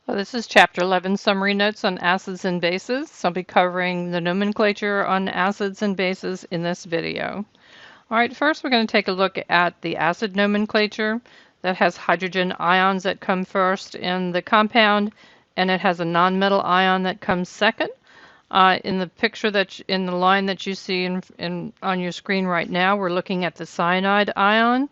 Well, this is Chapter 11, Summary Notes on Acids and Bases. So I'll be covering the nomenclature on acids and bases in this video. All right, first we're going to take a look at the acid nomenclature. That has hydrogen ions that come first in the compound, and it has a nonmetal ion that comes second. In the picture in the line that you see on your screen right now, we're looking at the cyanide ion.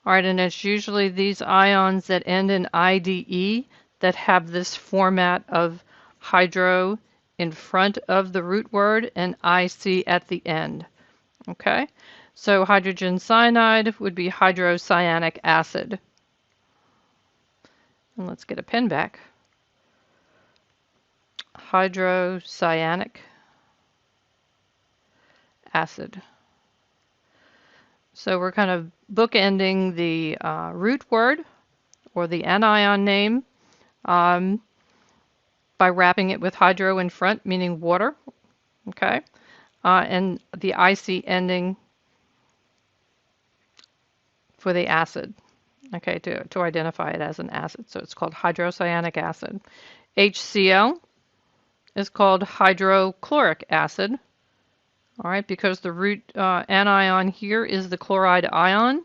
All right, and it's usually these ions that end in IDE that have this format of hydro in front of the root word and IC at the end. Okay, so hydrogen cyanide would be hydrocyanic acid. And let's get a pen back. Hydrocyanic acid. So we're kind of bookending the root word or the anion name by wrapping it with hydro in front, meaning water. Okay, and the IC ending for the acid. Okay, to identify it as an acid. So it's called hydrocyanic acid. HCl is called hydrochloric acid. All right, because the root anion here is the chloride ion.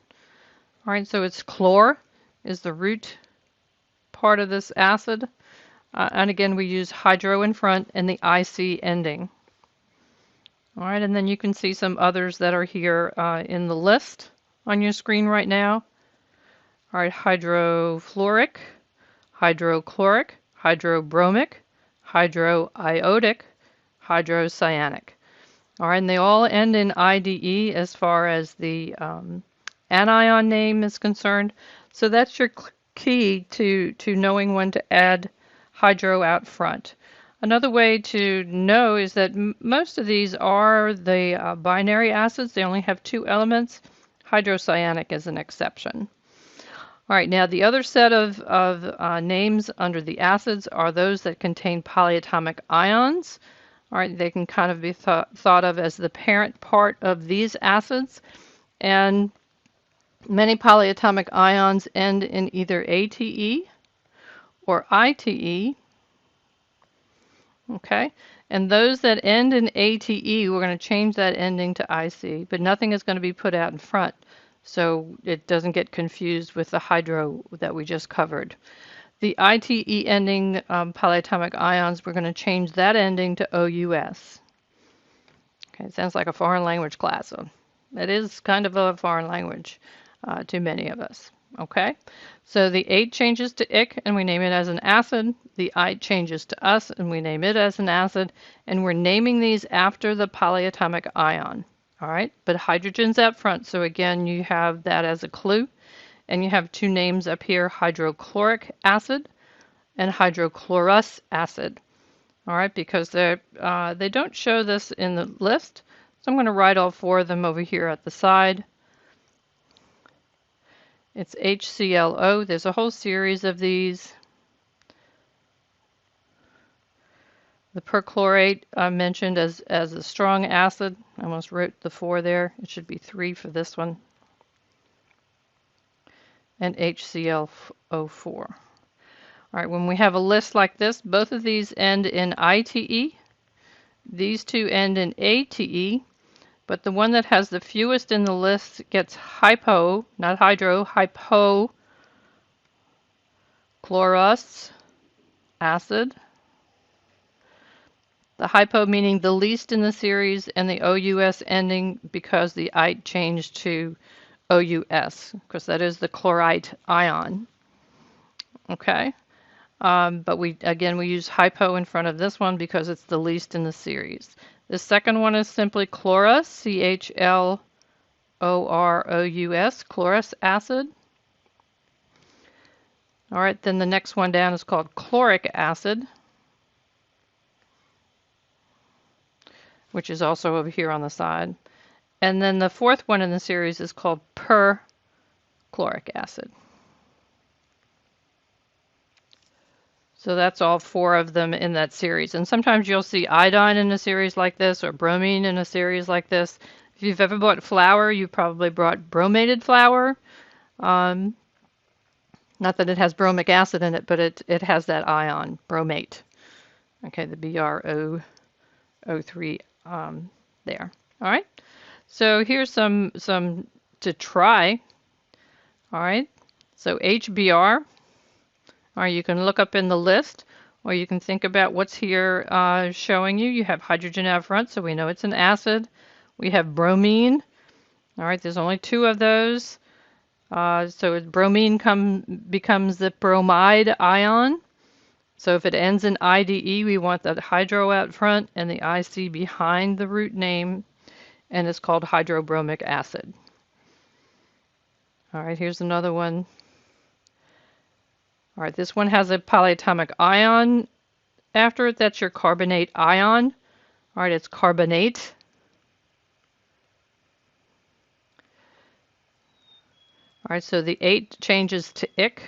All right, so it's chlor is the root part of this acid. And again, we use hydro in front and the IC ending. All right, and then you can see some others that are here in the list on your screen right now. All right, hydrofluoric, hydrochloric, hydrobromic, hydroiodic, hydrocyanic. All right, and they all end in IDE as far as the anion name is concerned. So that's your key to knowing when to add hydro out front. Another way to know is that most of these are the binary acids. They only have two elements. Hydrocyanic is an exception. All right, now the other set of names under the acids are those that contain polyatomic ions. All right, they can kind of be thought of as the parent part of these acids. And many polyatomic ions end in either ATE or ITE. Okay, and those that end in ATE, we're going to change that ending to IC, but nothing is going to be put out in front, so it doesn't get confused with the hydro that we just covered. The ITE ending polyatomic ions, we're going to change that ending to OUS. Okay, it sounds like a foreign language class. So it is kind of a foreign language to many of us. Okay, so the 8 changes to ic and we name it as an acid. The I changes to us and we name it as an acid. And we're naming these after the polyatomic ion. All right, but hydrogen's up front. So again, you have that as a clue. And you have two names up here, hydrochloric acid and hydrochlorous acid. All right, because they don't show this in the list. So I'm going to write all 4 of them over here at the side. It's HClO. There's a whole series of these. The perchlorate mentioned as a strong acid. I almost wrote the 4 there. It should be 3 for this one. And HClO4. All right, when we have a list like this, both of these end in ITE. These 2 end in ATE. But the one that has the fewest in the list gets hypo, not hydro, hypochlorous acid. The hypo meaning the least in the series, and the OUS ending because the ite changed to OUS, because that is the chlorite ion. Okay, but we use hypo in front of this one because it's the least in the series. The second one is simply chlorous, CHLOROUS, chlorous acid. All right, then the next one down is called chloric acid, which is also over here on the side. And then the 4th one in the series is called perchloric acid. So that's all 4 of them in that series. And sometimes you'll see iodine in a series like this or bromine in a series like this. If you've ever bought flour, you probably bought bromated flour. Not that it has bromic acid in it, but it has that ion, bromate. Okay, the BrO3 there. All right. So here's some to try. All right. So HBr. All right, you can look up in the list, or you can think about what's here showing you. You have hydrogen out front, so we know it's an acid. We have bromine. All right, there's only two of those. So bromine becomes the bromide ion. So if it ends in IDE, we want the hydro out front and the IC behind the root name, and it's called hydrobromic acid. All right, here's another one. All right, this one has a polyatomic ion after it. That's your carbonate ion. All right, it's carbonate. All right, so the 8 changes to ic.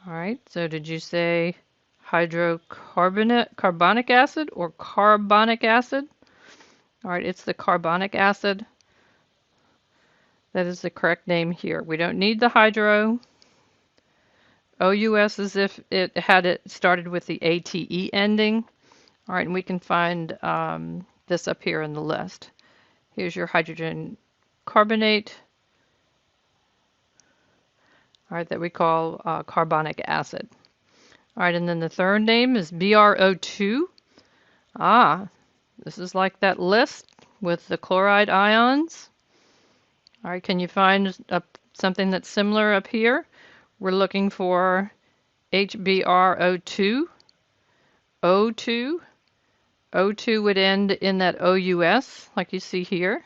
All right, so did you say carbonic acid or carbonic acid? All right, it's the carbonic acid. That is the correct name here. We don't need the hydro. OUS as if it had it started with the ATE ending. All right, and we can find this up here in the list. Here's your hydrogen carbonate. All right, that we call carbonic acid. All right, and then the third name is BrO2. Ah, this is like that list with the chloride ions. All right, can you find something that's similar up here? We're looking for HBrO2. O2. O2 would end in that OUS, like you see here.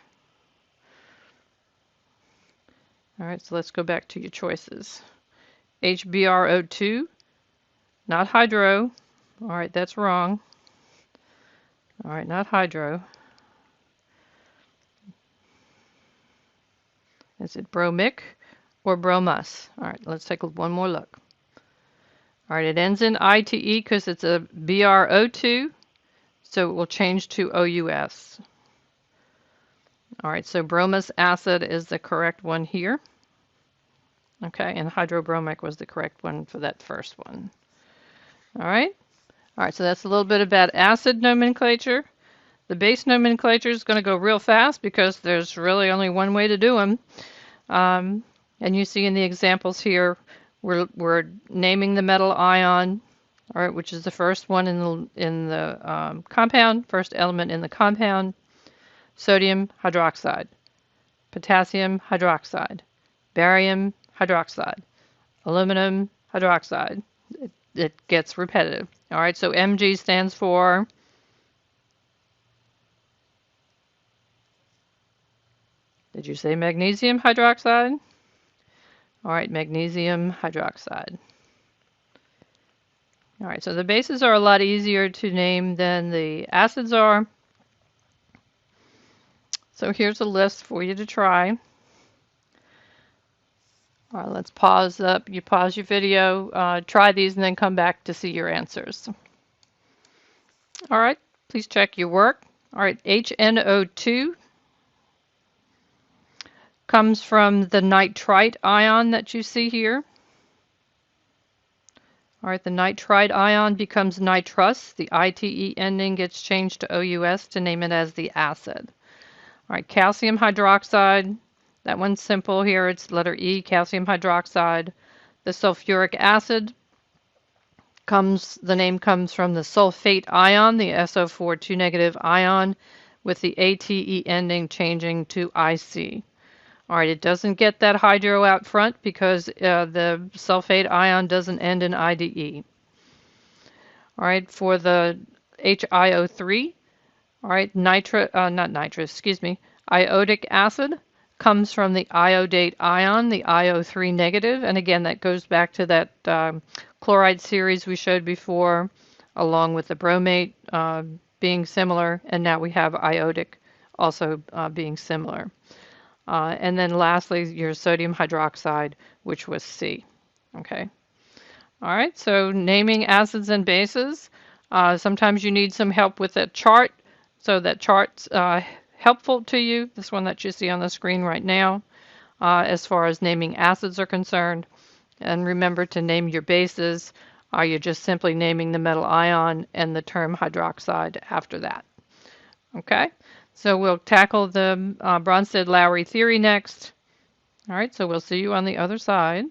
All right, so let's go back to your choices. HBrO2, not hydro. All right, that's wrong. All right, not hydro. Is it bromic or bromus? All right, let's take one more look. All right, it ends in ITE because it's a BrO2, so it will change to OUS. All right, so bromous acid is the correct one here. Okay, and hydrobromic was the correct one for that first one. All right. All right, so that's a little bit about acid nomenclature. The base nomenclature is going to go real fast because there's really only one way to do them. And you see in the examples here, we're naming the metal ion, all right, which is the first one in the compound, first element in the compound. Sodium hydroxide, potassium hydroxide, barium hydroxide, aluminum hydroxide. It gets repetitive. All right, so Mg stands for did you say magnesium hydroxide? All right, magnesium hydroxide. All right, so the bases are a lot easier to name than the acids are. So here's a list for you to try. All right, let's pause up. You pause your video, try these, and then come back to see your answers. All right, please check your work. All right, HNO2 comes from the nitrite ion that you see here. All right, the nitrite ion becomes nitrous. The ITE ending gets changed to OUS to name it as the acid. All right, calcium hydroxide. That one's simple here. It's letter E, calcium hydroxide. The sulfuric acid the name comes from the sulfate ion, the SO4 2 negative ion, with the ATE ending changing to IC. All right, it doesn't get that hydro out front because the sulfate ion doesn't end in IDE. All right, for the HiO3, all right, iodic acid comes from the iodate ion, the IO3 negative, and again, that goes back to that chloride series we showed before, along with the bromate being similar, and now we have iodic also being similar. And then lastly, your sodium hydroxide, which was C. Okay. All right, so naming acids and bases. Sometimes you need some help with that chart. So that chart's helpful to you, this one that you see on the screen right now. as far as naming acids are concerned. And remember to name your bases. You're just simply naming the metal ion and the term hydroxide after that. Okay, so we'll tackle the Bronsted-Lowry theory next. All right, so we'll see you on the other side.